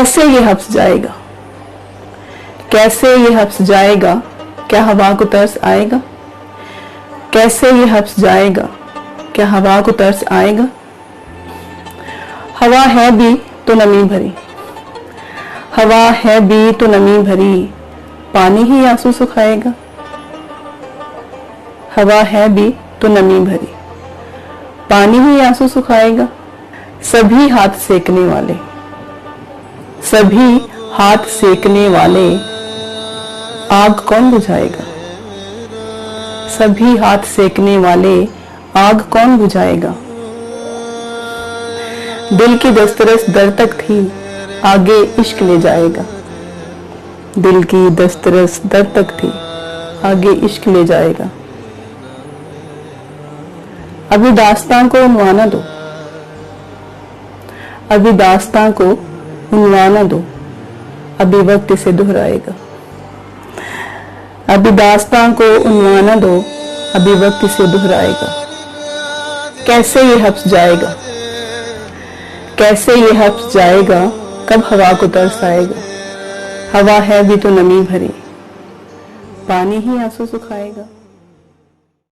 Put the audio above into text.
कैसे ये हब्स जाएगा, कैसे ये हब्स जाएगा, क्या हवा को तरस आएगा। कैसे ये हब्स जाएगा, क्या हवा को तरस आएगा। हवा है भी तो नमी भरी, हवा है भी तो नमी भरी, पानी ही आंसू सुखाएगा। हवा है भी तो नमी भरी, पानी ही आंसू सुखाएगा। सभी हाथ सेकने वाले, सभी हाथ सेकने वाले, आग कौन बुझाएगा। सभी हाथ सेकने वाले, आग कौन बुझाएगा। दिल की दस्तरस दर तक थी, आगे इश्क ले जाएगा। दिल की दस्तरस दर तक थी, आगे इश्क ले जाएगा। अभी दास्तां को उन्वाना दो, अभी दास्तां को उन्वाना दो, अभी वक्त इसे दोहराएगा। अभी दास्तां को उन्वाना दो, अभी वक्त इसे दोहराएगा। कैसे ये हब्स जाएगा, कैसे ये हब्स जाएगा, कब हवा को तरस आएगा। हवा है भी तो नमी भरी, पानी ही आंसू सुखाएगा।